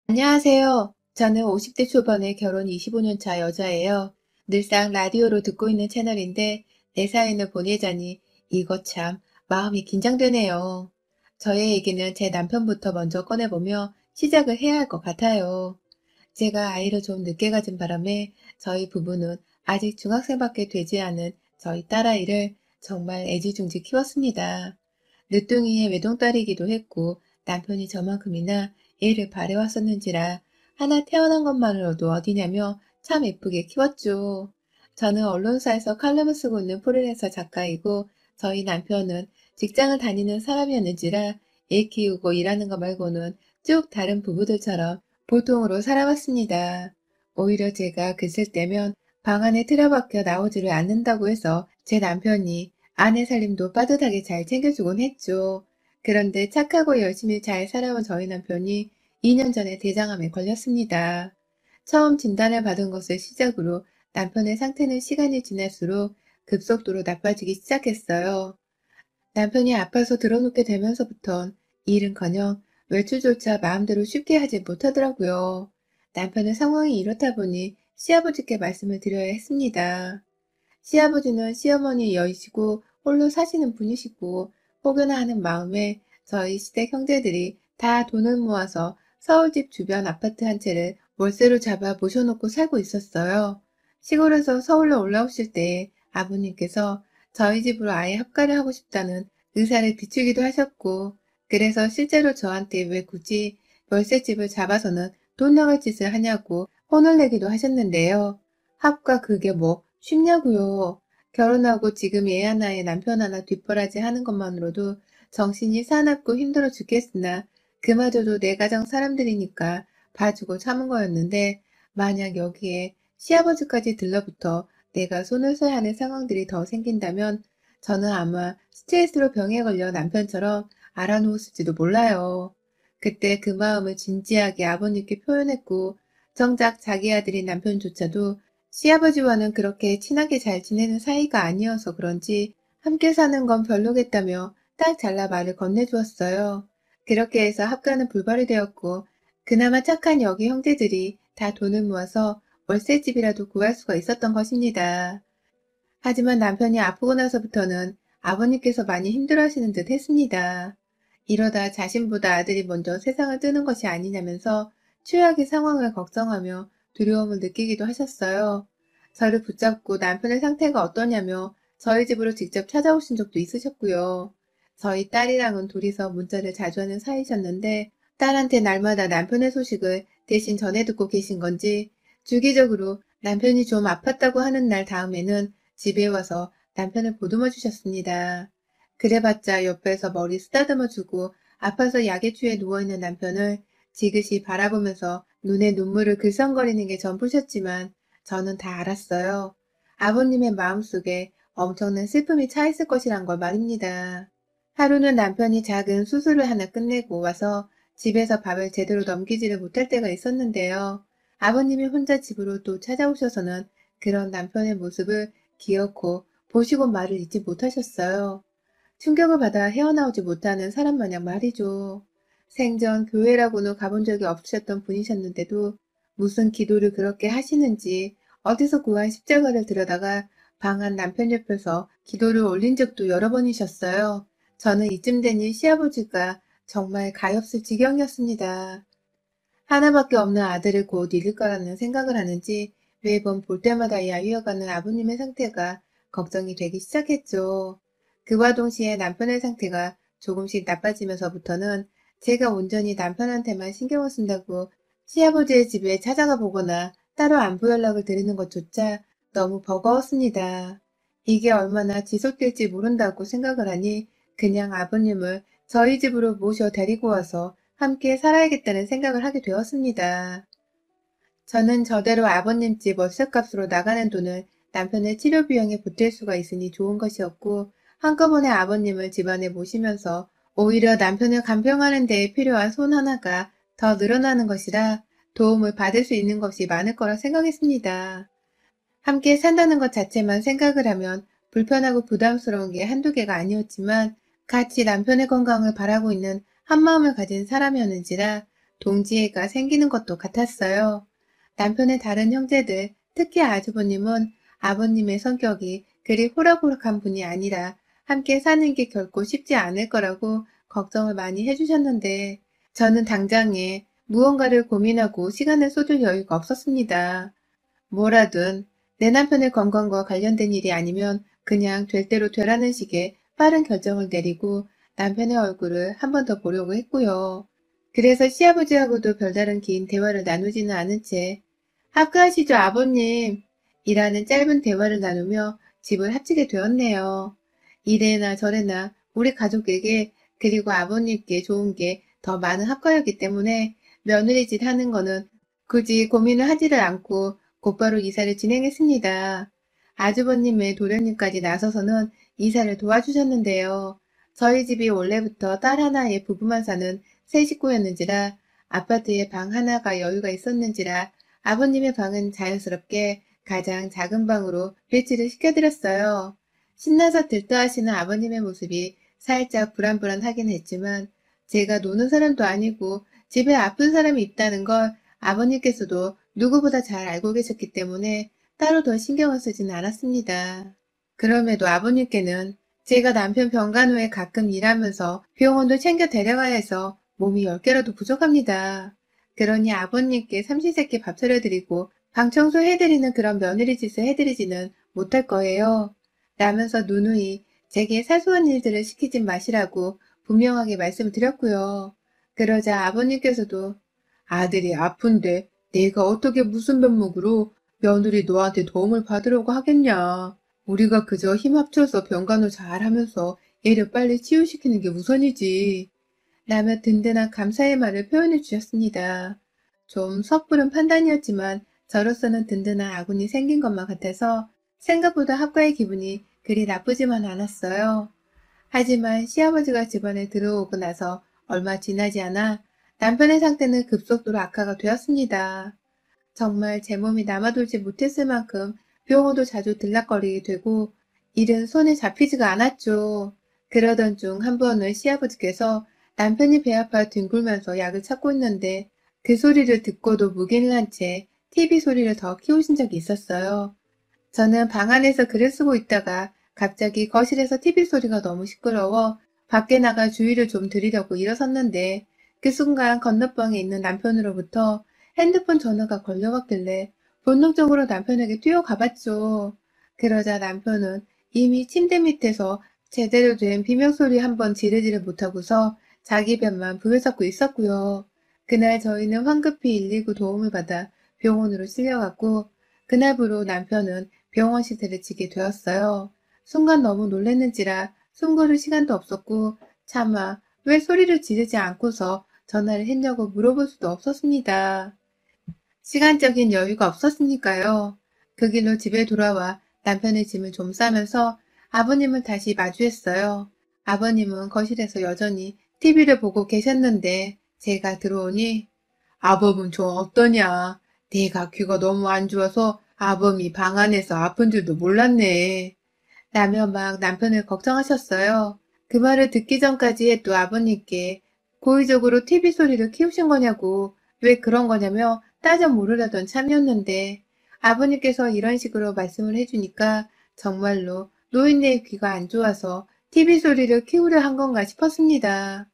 안녕하세요. 저는 50대 초반에 결혼 25년 차 여자예요. 늘상 라디오로 듣고 있는 채널인데 내 사연을 보내자니 이거 참 마음이 긴장되네요. 저의 얘기는 제 남편부터 먼저 꺼내보며 시작을 해야 할 것 같아요. 제가 아이를 좀 늦게 가진 바람에 저희 부부는 아직 중학생밖에 되지 않은 저희 딸아이를 정말 애지중지 키웠습니다. 늦둥이의 외동딸이기도 했고 남편이 저만큼이나 애를 바래왔었는지라 하나 태어난 것만으로도 어디냐며 참 예쁘게 키웠죠. 저는 언론사에서 칼럼을 쓰고 있는 프리랜서 작가이고 저희 남편은 직장을 다니는 사람이었는지라 애 키우고 일하는 거 말고는 쭉 다른 부부들처럼 보통으로 살아왔습니다. 오히려 제가 글 쓸 때면 방 안에 틀어박혀 나오지를 않는다고 해서 제 남편이 아내 살림도 빠듯하게 잘 챙겨주곤 했죠. 그런데 착하고 열심히 잘 살아온 저희 남편이 2년 전에 대장암에 걸렸습니다. 처음 진단을 받은 것을 시작으로 남편의 상태는 시간이 지날수록 급속도로 나빠지기 시작했어요. 남편이 아파서 들어눕게 되면서부턴 일은커녕 외출조차 마음대로 쉽게 하지 못하더라고요. 남편의 상황이 이렇다 보니 시아버지께 말씀을 드려야 했습니다. 시아버지는 시어머니 여이시고 홀로 사시는 분이시고 혹여나 하는 마음에 저희 시댁 형제들이 다 돈을 모아서 서울집 주변 아파트 한 채를 월세로 잡아 모셔놓고 살고 있었어요. 시골에서 서울로 올라오실 때 아버님께서 저희 집으로 아예 합가를 하고 싶다는 의사를 비추기도 하셨고, 그래서 실제로 저한테 왜 굳이 월세집을 잡아서는 돈 나갈 짓을 하냐고 혼을 내기도 하셨는데요. 합가 그게 뭐 쉽냐고요. 결혼하고 지금 애 하나에 남편 하나 뒷바라지 하는 것만으로도 정신이 사납고 힘들어 죽겠으나 그마저도 내 가정 사람들이니까 봐주고 참은 거였는데 만약 여기에 시아버지까지 들러붙어 내가 손을 써야 하는 상황들이 더 생긴다면 저는 아마 스트레스로 병에 걸려 남편처럼 알아누웠을지도 몰라요. 그때 그 마음을 진지하게 아버님께 표현했고 정작 자기 아들인 남편조차도 시아버지와는 그렇게 친하게 잘 지내는 사이가 아니어서 그런지 함께 사는 건 별로겠다며 딱 잘라 말을 건네주었어요. 그렇게 해서 합가는 불발이 되었고 그나마 착한 여기 형제들이 다 돈을 모아서 월세집이라도 구할 수가 있었던 것입니다. 하지만 남편이 아프고 나서부터는 아버님께서 많이 힘들어하시는 듯 했습니다. 이러다 자신보다 아들이 먼저 세상을 뜨는 것이 아니냐면서 최악의 상황을 걱정하며 두려움을 느끼기도 하셨어요. 저를 붙잡고 남편의 상태가 어떠냐며 저희 집으로 직접 찾아오신 적도 있으셨고요. 저희 딸이랑은 둘이서 문자를 자주 하는 사이셨는데 딸한테 날마다 남편의 소식을 대신 전해 듣고 계신 건지 주기적으로 남편이 좀 아팠다고 하는 날 다음에는 집에 와서 남편을 보듬어 주셨습니다. 그래봤자 옆에서 머리 쓰다듬어 주고 아파서 약에 취해 누워있는 남편을 지그시 바라보면서 눈에 눈물을 글썽거리는 게 전부셨지만 저는 다 알았어요. 아버님의 마음속에 엄청난 슬픔이 차 있을 것이란 걸 말입니다. 하루는 남편이 작은 수술을 하나 끝내고 와서 집에서 밥을 제대로 넘기지를 못할 때가 있었는데요. 아버님이 혼자 집으로 또 찾아오셔서는 그런 남편의 모습을 기어코 보시고 말을 잊지 못하셨어요. 충격을 받아 헤어나오지 못하는 사람 마냥 말이죠. 생전 교회라고는 가본 적이 없으셨던 분이셨는데도 무슨 기도를 그렇게 하시는지 어디서 구한 십자가를 들여다가 방 안 남편 옆에서 기도를 올린 적도 여러 번이셨어요. 저는 이쯤 되니 시아버지가 정말 가엾을 지경이었습니다. 하나밖에 없는 아들을 곧 잃을 거라는 생각을 하는지 매번 볼 때마다 야위어가는 아버님의 상태가 걱정이 되기 시작했죠. 그와 동시에 남편의 상태가 조금씩 나빠지면서부터는 제가 온전히 남편한테만 신경을 쓴다고 시아버지의 집에 찾아가 보거나 따로 안부 연락을 드리는 것조차 너무 버거웠습니다. 이게 얼마나 지속될지 모른다고 생각을 하니 그냥 아버님을 저희 집으로 모셔 데리고 와서 함께 살아야겠다는 생각을 하게 되었습니다. 저는 저대로 아버님 집 월세값으로 나가는 돈을 남편의 치료 비용에 보탤 수가 있으니 좋은 것이었고 한꺼번에 아버님을 집안에 모시면서 오히려 남편을 간병하는 데에 필요한 손 하나가 더 늘어나는 것이라 도움을 받을 수 있는 것이 많을 거라 생각했습니다. 함께 산다는 것 자체만 생각을 하면 불편하고 부담스러운 게 한두 개가 아니었지만 같이 남편의 건강을 바라고 있는 한마음을 가진 사람이었는지라 동지애가 생기는 것도 같았어요. 남편의 다른 형제들, 특히 아주버님은 아버님의 성격이 그리 호락호락한 분이 아니라 함께 사는 게 결코 쉽지 않을 거라고 걱정을 많이 해주셨는데 저는 당장에 무언가를 고민하고 시간을 쏟을 여유가 없었습니다. 뭐라든 내 남편의 건강과 관련된 일이 아니면 그냥 될 대로 되라는 식의 빠른 결정을 내리고 남편의 얼굴을 한 번 더 보려고 했고요. 그래서 시아버지하고도 별다른 긴 대화를 나누지는 않은 채 합가하시죠 아버님 이라는 짧은 대화를 나누며 집을 합치게 되었네요. 이래나 저래나 우리 가족에게 그리고 아버님께 좋은 게 더 많은 합가였기 때문에 며느리 짓 하는 거는 굳이 고민을 하지를 않고 곧바로 이사를 진행했습니다. 아주버님의 도련님까지 나서서는 이사를 도와주셨는데요. 저희 집이 원래부터 딸 하나의 부부만 사는 세 식구였는지라 아파트에 방 하나가 여유가 있었는지라 아버님의 방은 자연스럽게 가장 작은 방으로 배치를 시켜드렸어요. 신나서 들떠하시는 아버님의 모습이 살짝 불안불안하긴 했지만 제가 노는 사람도 아니고 집에 아픈 사람이 있다는 걸 아버님께서도 누구보다 잘 알고 계셨기 때문에 따로 더 신경을 쓰진 않았습니다. 그럼에도 아버님께는 제가 남편 병간 후에 가끔 일하면서 병원도 챙겨 데려가야 해서 몸이 10개라도 부족합니다. 그러니 아버님께 삼시세끼 밥 차려드리고 방 청소해드리는 그런 며느리 짓을 해드리지는 못할 거예요. 라면서 누누이 제게 사소한 일들을 시키진 마시라고 분명하게 말씀드렸고요. 그러자 아버님께서도 아들이 아픈데 내가 어떻게 무슨 면목으로 며느리 너한테 도움을 받으려고 하겠냐. 우리가 그저 힘 합쳐서 병간호 잘하면서 애를 빨리 치유시키는 게 우선이지. 라며 든든한 감사의 말을 표현해 주셨습니다. 좀 섣부른 판단이었지만 저로서는 든든한 아군이 생긴 것만 같아서 생각보다 합가의 기분이 그리 나쁘지만 않았어요. 하지만 시아버지가 집안에 들어오고 나서 얼마 지나지 않아 남편의 상태는 급속도로 악화가 되었습니다. 정말 제 몸이 남아돌지 못했을 만큼 병원도 자주 들락거리게 되고 일은 손에 잡히지가 않았죠. 그러던 중 한 번은 시아버지께서 남편이 배 아파 뒹굴면서 약을 찾고 있는데 그 소리를 듣고도 묵인을 한 채 TV 소리를 더 키우신 적이 있었어요. 저는 방 안에서 글을 쓰고 있다가 갑자기 거실에서 TV 소리가 너무 시끄러워 밖에 나가 주의를 좀 드리려고 일어섰는데 그 순간 건너방에 있는 남편으로부터 핸드폰 전화가 걸려왔길래 본능적으로 남편에게 뛰어가봤죠. 그러자 남편은 이미 침대 밑에서 제대로 된 비명소리 한번 지르지를 못하고서 자기 변만 부여잡고 있었고요. 그날 저희는 황급히 119 도움을 받아 병원으로 실려갔고 그날부로 남편은 병원 시세를 지게 되었어요. 순간 너무 놀랐는지라 숨 고를 시간도 없었고 차마 왜 소리를 지르지 않고서 전화를 했냐고 물어볼 수도 없었습니다. 시간적인 여유가 없었으니까요. 그 길로 집에 돌아와 남편의 짐을 좀 싸면서 아버님을 다시 마주했어요. 아버님은 거실에서 여전히 TV를 보고 계셨는데 제가 들어오니 아범은 좀 어떠냐? 내가 귀가 너무 안 좋아서 아범이 방 안에서 아픈 줄도 몰랐네. 라며 막 남편을 걱정하셨어요. 그 말을 듣기 전까지 또 아버님께 고의적으로 TV 소리를 키우신 거냐고 왜 그런 거냐며 따져 물으려던 참이었는데 아버님께서 이런 식으로 말씀을 해주니까 정말로 노인네의 귀가 안 좋아서 TV 소리를 키우려 한 건가 싶었습니다.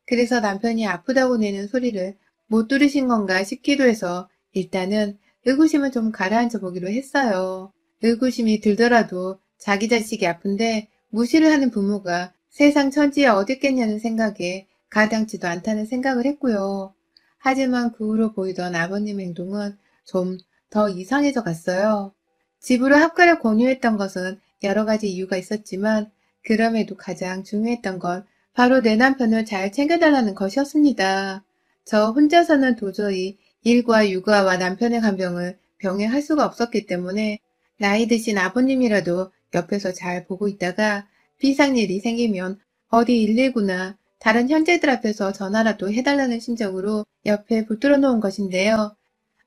그래서 남편이 아프다고 내는 소리를 못 들으신 건가 싶기도 해서 일단은 의구심을 좀 가라앉혀 보기로 했어요. 의구심이 들더라도 자기 자식이 아픈데 무시를 하는 부모가 세상 천지에 어딨겠냐는 생각에 가당치도 않다는 생각을 했고요. 하지만 그 후로 보이던 아버님 행동은 좀 더 이상해져 갔어요. 집으로 합가를 권유했던 것은 여러 가지 이유가 있었지만 그럼에도 가장 중요했던 건 바로 내 남편을 잘 챙겨달라는 것이었습니다. 저 혼자서는 도저히 일과 육아와 남편의 간병을 병행할 수가 없었기 때문에 나이 드신 아버님이라도 옆에서 잘 보고 있다가 비상일이 생기면 어디 119나 다른 형제들 앞에서 전화라도 해달라는 심정으로 옆에 붙들어 놓은 것인데요.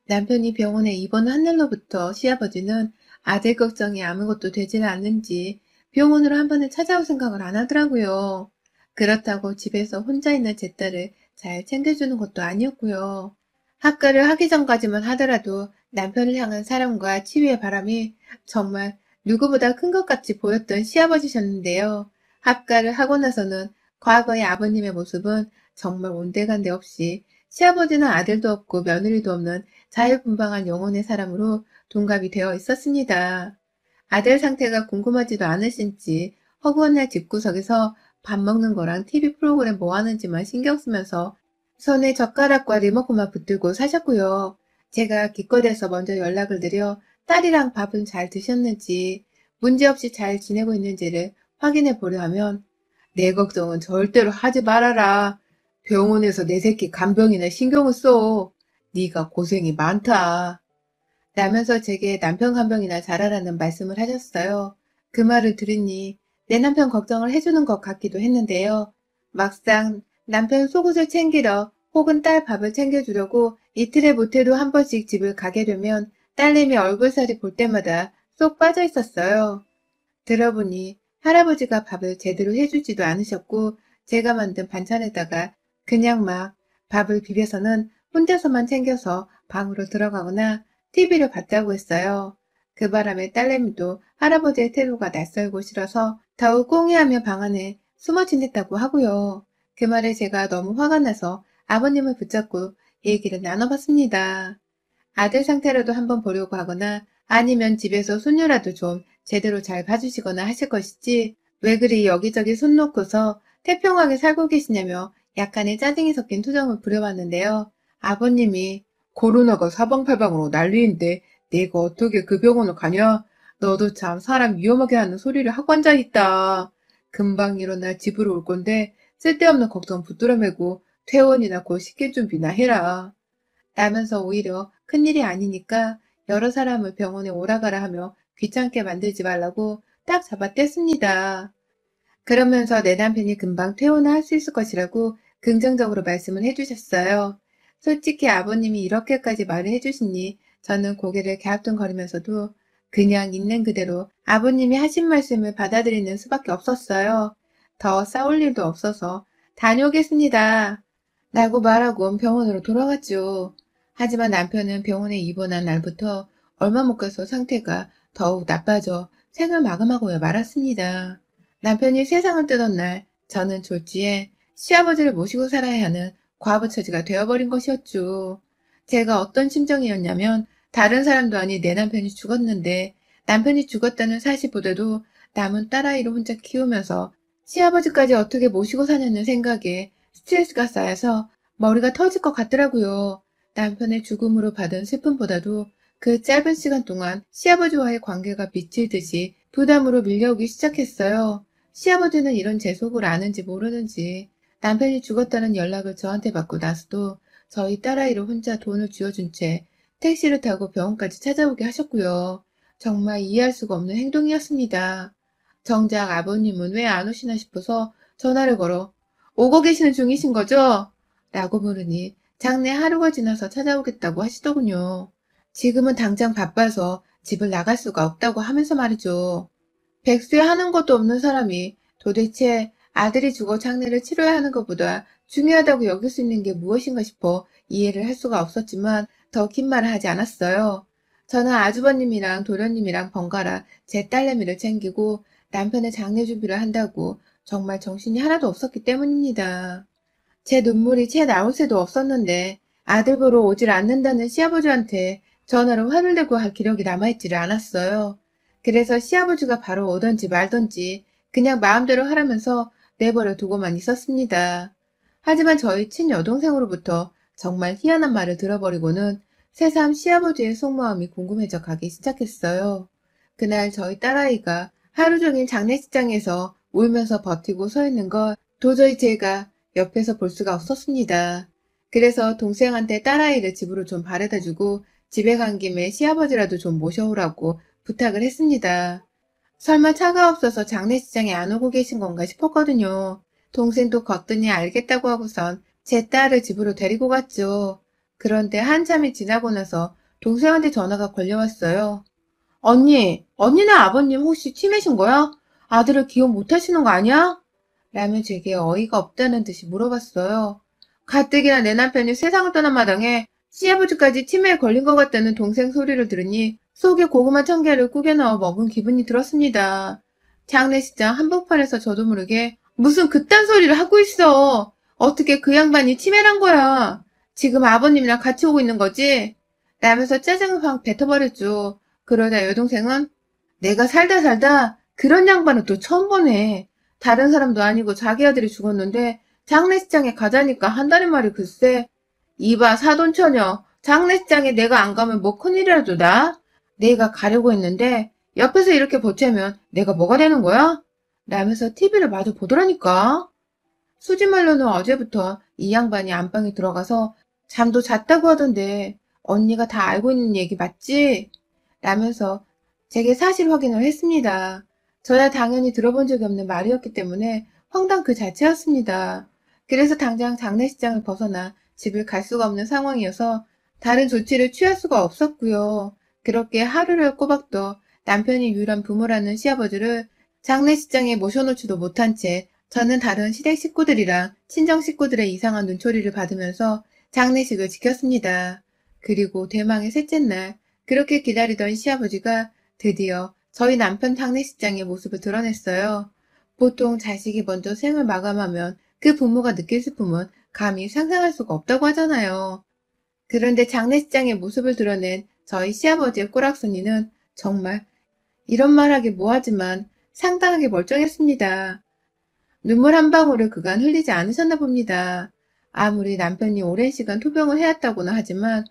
남편이 병원에 입원한 날로부터 시아버지는 아들 걱정이 아무것도 되질 않는지 병원으로 한 번은 찾아올 생각을 안 하더라고요. 그렇다고 집에서 혼자 있는 제 딸을 잘 챙겨주는 것도 아니었고요. 학가를 하기 전까지만 하더라도 남편을 향한 사랑과 치유의 바람이 정말 누구보다 큰 것 같이 보였던 시아버지셨는데요. 합가를 하고 나서는 과거의 아버님의 모습은 정말 온데간데 없이 시아버지는 아들도 없고 며느리도 없는 자유분방한 영혼의 사람으로 동갑이 되어 있었습니다. 아들 상태가 궁금하지도 않으신지 허구한 날 집구석에서 밥 먹는 거랑 TV 프로그램 뭐 하는지만 신경 쓰면서 손에 젓가락과 리모컨만 붙들고 사셨고요. 제가 기껏해서 먼저 연락을 드려 딸이랑 밥은 잘 드셨는지 문제없이 잘 지내고 있는지를 확인해 보려 하면 내 걱정은 절대로 하지 말아라. 병원에서 내 새끼 간병이나 신경을 써. 네가 고생이 많다. 라면서 제게 남편 간병이나 잘하라는 말씀을 하셨어요. 그 말을 들으니 내 남편 걱정을 해주는 것 같기도 했는데요. 막상 남편 속옷을 챙기러 혹은 딸 밥을 챙겨주려고 이틀에 못해도 한 번씩 집을 가게 되면 딸내미 얼굴살이 볼 때마다 쏙 빠져 있었어요. 들어보니 할아버지가 밥을 제대로 해주지도 않으셨고 제가 만든 반찬에다가 그냥 막 밥을 비벼서는 혼자서만 챙겨서 방으로 들어가거나 TV를 봤다고 했어요. 그 바람에 딸내미도 할아버지의 태도가 낯설고 싫어서 더욱 꽁해하며 방 안에 숨어 지냈다고 하고요. 그 말에 제가 너무 화가 나서 아버님을 붙잡고 얘기를 나눠봤습니다. 아들 상태라도 한번 보려고 하거나 아니면 집에서 손녀라도 좀 제대로 잘 봐주시거나 하실 것이지 왜 그리 여기저기 손 놓고서 태평하게 살고 계시냐며 약간의 짜증이 섞인 투정을 부려봤는데요. 아버님이 코로나가 사방팔방으로 난리인데 내가 어떻게 그 병원을 가냐? 너도 참 사람 위험하게 하는 소리를 하고 앉아있다. 금방 일어나 집으로 올 건데 쓸데없는 걱정 붙들어 매고 퇴원이나 곧 시킬 준비나 해라. 라면서 오히려 큰일이 아니니까 여러 사람을 병원에 오라가라 하며 귀찮게 만들지 말라고 딱 잡아뗐습니다. 그러면서 내 남편이 금방 퇴원을 할 수 있을 것이라고 긍정적으로 말씀을 해주셨어요. 솔직히 아버님이 이렇게까지 말을 해주시니 저는 고개를 갸우뚱거리면서도 그냥 있는 그대로 아버님이 하신 말씀을 받아들이는 수밖에 없었어요. 더 싸울 일도 없어서 다녀오겠습니다. 라고 말하고 병원으로 돌아갔죠. 하지만 남편은 병원에 입원한 날부터 얼마 못 가서 상태가 더욱 나빠져 생을 마감하고 말았습니다. 남편이 세상을 뜨던 날 저는 졸지에 시아버지를 모시고 살아야 하는 과부 처지가 되어버린 것이었죠. 제가 어떤 심정이었냐면 다른 사람도 아닌 내 남편이 죽었는데 남편이 죽었다는 사실보다도 남은 딸아이를 혼자 키우면서 시아버지까지 어떻게 모시고 사냐는 생각에 스트레스가 쌓여서 머리가 터질 것 같더라고요. 남편의 죽음으로 받은 슬픔보다도 그 짧은 시간 동안 시아버지와의 관계가 미칠듯이 부담으로 밀려오기 시작했어요. 시아버지는 이런 제 속을 아는지 모르는지 남편이 죽었다는 연락을 저한테 받고 나서도 저희 딸아이를 혼자 돈을 쥐어준 채 택시를 타고 병원까지 찾아오게 하셨고요. 정말 이해할 수가 없는 행동이었습니다. 정작 아버님은 왜 안 오시나 싶어서 전화를 걸어 오고 계시는 중이신 거죠? 라고 물으니 장래 하루가 지나서 찾아오겠다고 하시더군요. 지금은 당장 바빠서 집을 나갈 수가 없다고 하면서 말이죠. 백수에 하는 것도 없는 사람이 도대체 아들이 죽어 장례를 치러야 하는 것보다 중요하다고 여길 수 있는 게 무엇인가 싶어 이해를 할 수가 없었지만 더 긴 말을 하지 않았어요. 저는 아주버님이랑 도련님이랑 번갈아 제 딸내미를 챙기고 남편의 장례 준비를 한다고 정말 정신이 하나도 없었기 때문입니다. 제 눈물이 채 나올 새도 없었는데 아들 보러 오질 않는다는 시아버지한테 전화로 화를 내고 할 기력이 남아있지를 않았어요. 그래서 시아버지가 바로 오던지 말던지 그냥 마음대로 하라면서 내버려 두고만 있었습니다. 하지만 저희 친여동생으로부터 정말 희한한 말을 들어버리고는 새삼 시아버지의 속마음이 궁금해져 가기 시작했어요. 그날 저희 딸아이가 하루 종일 장례식장에서 울면서 버티고 서 있는 걸 도저히 제가 옆에서 볼 수가 없었습니다. 그래서 동생한테 딸아이를 집으로 좀 바래다주고 집에 간 김에 시아버지라도 좀 모셔오라고 부탁을 했습니다. 설마 차가 없어서 장례식장에 안 오고 계신 건가 싶었거든요. 동생도 거뜬히 알겠다고 하고선 제 딸을 집으로 데리고 갔죠. 그런데 한참이 지나고 나서 동생한테 전화가 걸려왔어요. 언니네 아버님 혹시 치매신 거야? 아들을 기억 못 하시는 거 아니야? 라며 제게 어이가 없다는 듯이 물어봤어요. 가뜩이나 내 남편이 세상을 떠난 마당에 시아버지까지 치매에 걸린 것 같다는 동생 소리를 들으니 속에 고구마 1,000개를 꾸겨 넣어 먹은 기분이 들었습니다. 장례식장 한복판에서 저도 모르게 무슨 그딴 소리를 하고 있어. 어떻게 그 양반이 치매란 거야. 지금 아버님이랑 같이 오고 있는 거지? 라면서 짜증을 확 뱉어버렸죠. 그러자 여동생은 내가 살다 살다 그런 양반은 또 처음 보네. 다른 사람도 아니고 자기 아들이 죽었는데 장례식장에 가자니까 한다는 말이 글쎄. 이봐 사돈처녀. 장례식장에 내가 안 가면 뭐 큰일이라도 나? 내가 가려고 했는데 옆에서 이렇게 보채면 내가 뭐가 되는 거야? 라면서 TV를 마주 보더라니까. 수지말로는 어제부터 이 양반이 안방에 들어가서 잠도 잤다고 하던데 언니가 다 알고 있는 얘기 맞지? 라면서 제게 사실 확인을 했습니다. 저야 당연히 들어본 적이 없는 말이었기 때문에 황당 그 자체였습니다. 그래서 당장 장례식장을 벗어나 집을 갈 수가 없는 상황이어서 다른 조치를 취할 수가 없었고요. 그렇게 하루를 꼬박도 남편이 유일한 부모라는 시아버지를 장례식장에 모셔놓지도 못한 채 저는 다른 시댁 식구들이랑 친정 식구들의 이상한 눈초리를 받으면서 장례식을 지켰습니다. 그리고 대망의 셋째 날 그렇게 기다리던 시아버지가 드디어 저희 남편 장례식장의 모습을 드러냈어요. 보통 자식이 먼저 생을 마감하면 그 부모가 느낄 슬픔은 감히 상상할 수가 없다고 하잖아요. 그런데 장례식장의 모습을 드러낸 저희 시아버지의 꼬락서니는 정말 이런 말하기 뭐하지만 상당하게 멀쩡했습니다. 눈물 한 방울을 그간 흘리지 않으셨나 봅니다. 아무리 남편이 오랜 시간 투병을 해왔다고는 하지만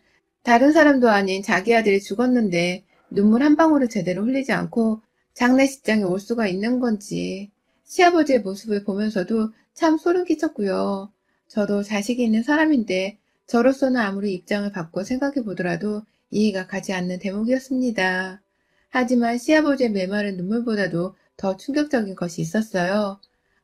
다른 사람도 아닌 자기 아들이 죽었는데 눈물 한 방울을 제대로 흘리지 않고 장례식장에 올 수가 있는 건지 시아버지의 모습을 보면서도 참 소름 끼쳤고요. 저도 자식이 있는 사람인데 저로서는 아무리 입장을 바꿔 생각해 보더라도 이해가 가지 않는 대목이었습니다. 하지만 시아버지의 메마른 눈물보다도 더 충격적인 것이 있었어요.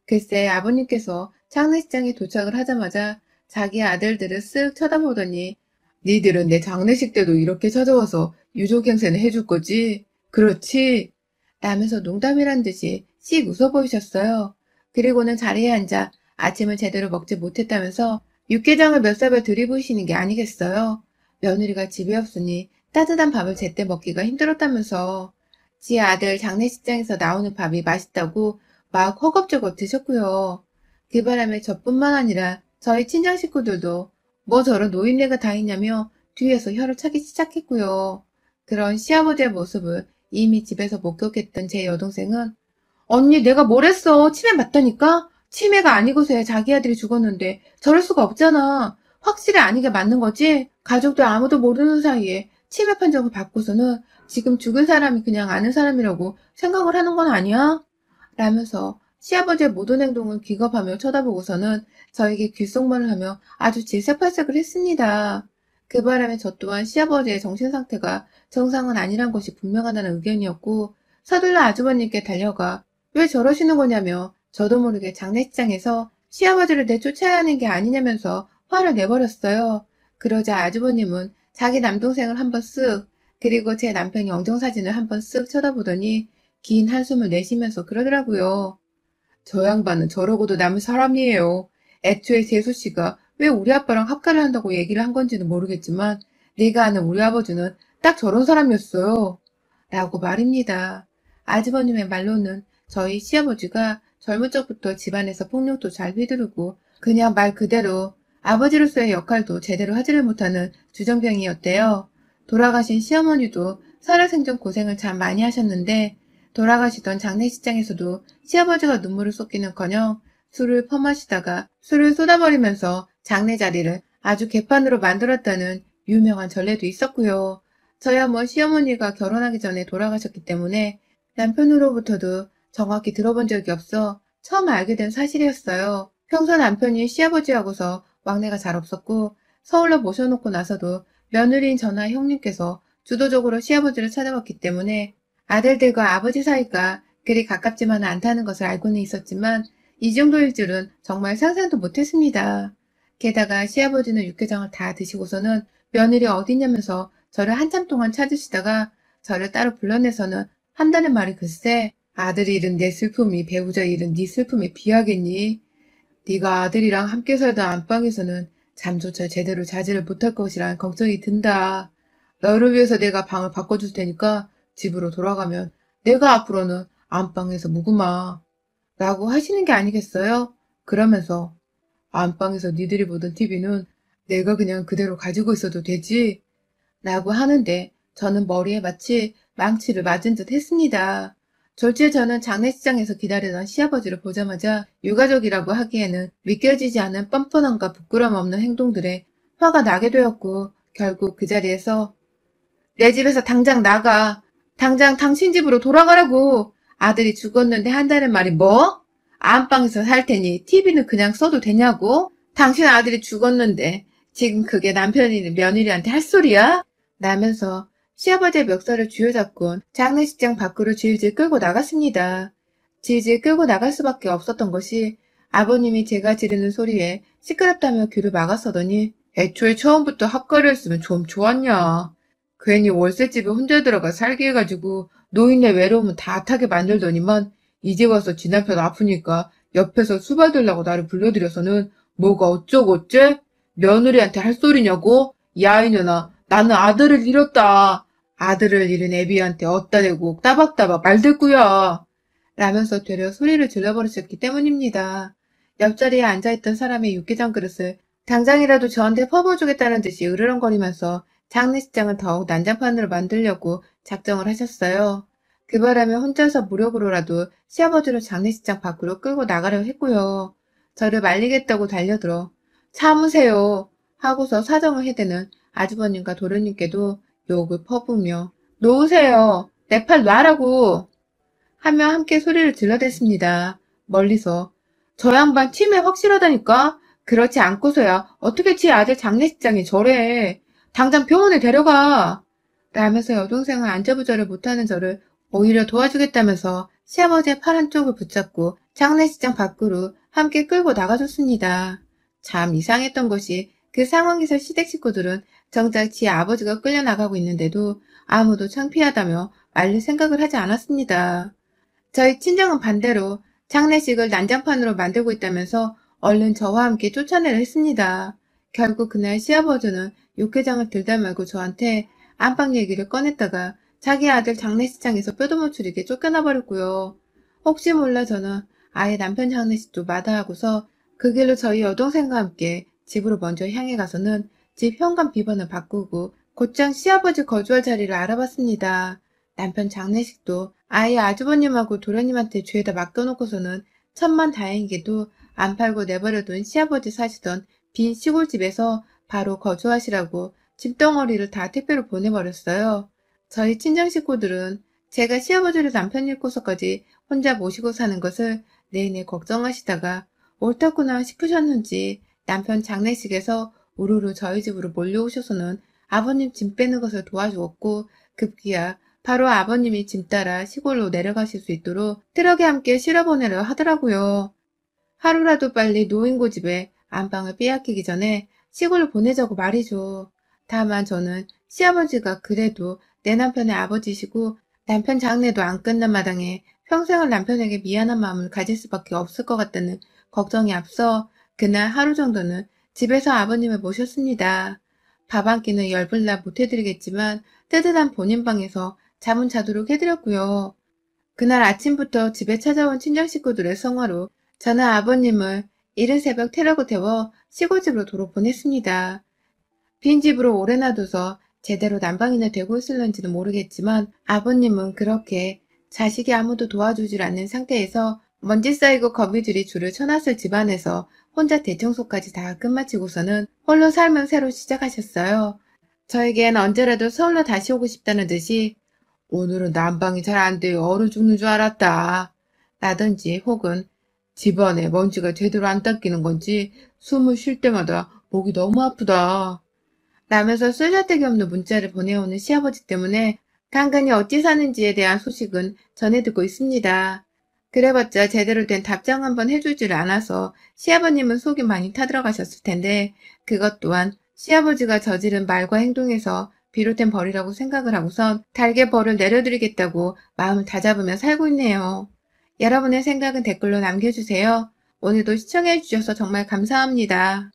글쎄 아버님께서 장례식장에 도착을 하자마자 자기 아들들을 쓱 쳐다보더니 니들은 내 장례식 때도 이렇게 찾아와서 유족행세는 해줄 거지? 그렇지? 라면서 농담이란 듯이 씩 웃어 보이셨어요. 그리고는 자리에 앉아 아침을 제대로 먹지 못했다면서 육개장을 몇 사발 들이부으시는 게 아니겠어요? 며느리가 집에 없으니 따뜻한 밥을 제때 먹기가 힘들었다면서 지 아들 장례식장에서 나오는 밥이 맛있다고 막 허겁지겁 드셨고요. 그 바람에 저뿐만 아니라 저희 친정 식구들도 뭐 저런 노인네가 다 있냐며 뒤에서 혀를 차기 시작했고요. 그런 시아버지의 모습을 이미 집에서 목격했던 제 여동생은 언니 내가 뭘 했어? 치매 맞다니까? 치매가 아니고서야 자기 아들이 죽었는데 저럴 수가 없잖아. 확실히 아니게 맞는 거지? 가족들 아무도 모르는 사이에 치매 판정을 받고서는 지금 죽은 사람이 그냥 아는 사람이라고 생각을 하는 건 아니야? 라면서 시아버지의 모든 행동을 기겁하며 쳐다보고서는 저에게 귓속말을 하며 아주 질색팔색을 했습니다. 그 바람에 저 또한 시아버지의 정신상태가 정상은 아니란 것이 분명하다는 의견이었고 서둘러 아주버님께 달려가 왜 저러시는 거냐며 저도 모르게 장례식장에서 시아버지를 내쫓아야 하는 게 아니냐면서 화를 내버렸어요. 그러자 아주버님은 자기 남동생을 한번 쓱 그리고 제 남편이 엉정사진을 한번 쓱 쳐다보더니 긴 한숨을 내쉬면서 그러더라고요. 저 양반은 저러고도 남은 사람이에요. 애초에 재수씨가 왜 우리 아빠랑 합가를 한다고 얘기를 한 건지는 모르겠지만 내가 아는 우리 아버지는 딱 저런 사람이었어요. 라고 말입니다. 아주버님의 말로는 저희 시아버지가 젊은 적부터 집안에서 폭력도 잘 휘두르고 그냥 말 그대로 아버지로서의 역할도 제대로 하지를 못하는 주정뱅이였대요. 돌아가신 시어머니도 살아생전 고생을 참 많이 하셨는데 돌아가시던 장례식장에서도 시아버지가 눈물을 쏟기는커녕 술을 퍼마시다가 술을 쏟아버리면서 장례 자리를 아주 개판으로 만들었다는 유명한 전례도 있었고요. 저야 뭐 시어머니가 결혼하기 전에 돌아가셨기 때문에 남편으로부터도 정확히 들어본 적이 없어 처음 알게 된 사실이었어요. 평소 남편이 시아버지하고서 왕래가 잘 없었고 서울로 모셔놓고 나서도 며느리인 저나 형님께서 주도적으로 시아버지를 찾아왔기 때문에 아들들과 아버지 사이가 그리 가깝지만은 않다는 것을 알고는 있었지만 이 정도일 줄은 정말 상상도 못했습니다. 게다가 시아버지는 육개장을 다 드시고서는 며느리 어디냐면서 저를 한참 동안 찾으시다가 저를 따로 불러내서는 한다는 말이 글쎄 아들 잃은 내 슬픔이 배우자 잃은 네 슬픔에 비하겠니? 네가 아들이랑 함께 살던 안방에서는 잠조차 제대로 자지를 못할 것이란 걱정이 든다. 너를 위해서 내가 방을 바꿔줄 테니까 집으로 돌아가면 내가 앞으로는 안방에서 묵으마. 라고 하시는 게 아니겠어요? 그러면서 안방에서 니들이 보던 TV는 내가 그냥 그대로 가지고 있어도 되지? 라고 하는데 저는 머리에 마치 망치를 맞은 듯 했습니다. 졸지에 저는 장례식장에서 기다리던 시아버지를 보자마자 유가족이라고 하기에는 믿겨지지 않은 뻔뻔함과 부끄럼 없는 행동들에 화가 나게 되었고 결국 그 자리에서 내 집에서 당장 나가. 당장 당신 집으로 돌아가라고. 아들이 죽었는데 한다는 말이 뭐? 안방에서 살 테니 TV는 그냥 써도 되냐고? 당신 아들이 죽었는데 지금 그게 남편이 며느리한테 할 소리야? 라면서 시아버지의 멱살을 쥐어잡고 장례식장 밖으로 질질 끌고 나갔습니다. 질질 끌고 나갈 수밖에 없었던 것이 아버님이 제가 지르는 소리에 시끄럽다며 귀를 막았어더니 애초에 처음부터 핫거리 했으면 좀 좋았냐. 괜히 월세집에 혼자 들어가 살게 해가지고 노인네 외로움은 다 타게 만들더니만 이제 와서 지 남편 아프니까 옆에서 수발들라고 나를 불러들여서는 뭐가 어쩌고 어째? 며느리한테 할 소리냐고? 야 이년아 나는 아들을 잃었다. 아들을 잃은 애비한테 어따 대고 따박따박 말대꾸야. 라면서 되려 소리를 질러버리셨기 때문입니다. 옆자리에 앉아있던 사람의 육개장 그릇을 당장이라도 저한테 퍼부어주겠다는 듯이 으르렁거리면서 장례식장을 더욱 난장판으로 만들려고 작정을 하셨어요. 그 바람에 혼자서 무력으로라도 시아버지를 장례식장 밖으로 끌고 나가려 했고요. 저를 말리겠다고 달려들어 참으세요 하고서 사정을 해대는 아주버님과 도련님께도 욕을 퍼부으며 놓으세요. 내 팔 놔라고 하며 함께 소리를 질러댔습니다. 멀리서 저 양반 치매 확실하다니까? 그렇지 않고서야 어떻게 지 아들 장례식장에 저래. 당장 병원에 데려가. 라면서 여동생을 안절부절을 못하는 저를 오히려 도와주겠다면서 시아버지의 팔 한쪽을 붙잡고 장례식장 밖으로 함께 끌고 나가줬습니다. 참 이상했던 것이 그 상황에서 시댁 식구들은 정작 지 아버지가 끌려나가고 있는데도 아무도 창피하다며 말릴 생각을 하지 않았습니다. 저희 친정은 반대로 장례식을 난장판으로 만들고 있다면서 얼른 저와 함께 쫓아내려 했습니다. 결국 그날 시아버지는 육개장을 들다 말고 저한테 안방 얘기를 꺼냈다가 자기 아들 장례식장에서 뼈도 못 추리게 쫓겨나 버렸고요. 혹시 몰라 저는 아예 남편 장례식도 마다하고서 그 길로 저희 여동생과 함께 집으로 먼저 향해 가서는 집 현관 비번을 바꾸고 곧장 시아버지 거주할 자리를 알아봤습니다. 남편 장례식도 아예 아주버님하고 도련님한테 죄다 맡겨놓고서는 천만다행히도 안 팔고 내버려둔 시아버지 사시던 빈 시골집에서 바로 거주하시라고 짐덩어리를 다 택배로 보내버렸어요. 저희 친정 식구들은 제가 시아버지를 남편 잃고서까지 혼자 모시고 사는 것을 내내 걱정하시다가 옳다구나 싶으셨는지 남편 장례식에서 우르르 저희 집으로 몰려오셔서는 아버님 짐 빼는 것을 도와주었고 급기야 바로 아버님이 짐 따라 시골로 내려가실 수 있도록 트럭에 함께 실어보내려 하더라고요. 하루라도 빨리 노인 고집에 안방을 빼앗기기 전에 시골로 보내자고 말이죠. 다만 저는 시아버지가 그래도 내 남편의 아버지시고 남편 장례도 안 끝난 마당에 평생을 남편에게 미안한 마음을 가질 수밖에 없을 것 같다는 걱정이 앞서 그날 하루 정도는 집에서 아버님을 모셨습니다. 밥 한 끼는 열불나 못해드리겠지만 뜨뜻한 본인 방에서 잠은 자도록 해드렸고요. 그날 아침부터 집에 찾아온 친정 식구들의 성화로 저는 아버님을 이른 새벽 태라고 태워 시골집으로 도로 보냈습니다. 빈집으로 오래 놔둬서 제대로 난방이나 되고 있을런지는 모르겠지만 아버님은 그렇게 자식이 아무도 도와주질 않는 상태에서 먼지 쌓이고 거미줄이 줄을 쳐놨을 집안에서 혼자 대청소까지 다 끝마치고서는 홀로 삶을 새로 시작하셨어요. 저에겐 언제라도 서울로 다시 오고 싶다는 듯이 오늘은 난방이 잘 안 돼요. 얼어 죽는 줄 알았다. 라든지 혹은 집안에 먼지가 제대로 안 닦이는 건지 숨을 쉴 때마다 목이 너무 아프다. 라면서 쓰잘데기 없는 문자를 보내오는 시아버지 때문에 간간히 어찌 사는지에 대한 소식은 전해 듣고 있습니다. 그래봤자 제대로 된 답장 한번 해주지를 않아서 시아버님은 속이 많이 타들어가셨을 텐데 그것 또한 시아버지가 저지른 말과 행동에서 비롯된 벌이라고 생각을 하고선 달게 벌을 내려드리겠다고 마음을 다잡으며 살고 있네요. 여러분의 생각은 댓글로 남겨주세요. 오늘도 시청해주셔서 정말 감사합니다.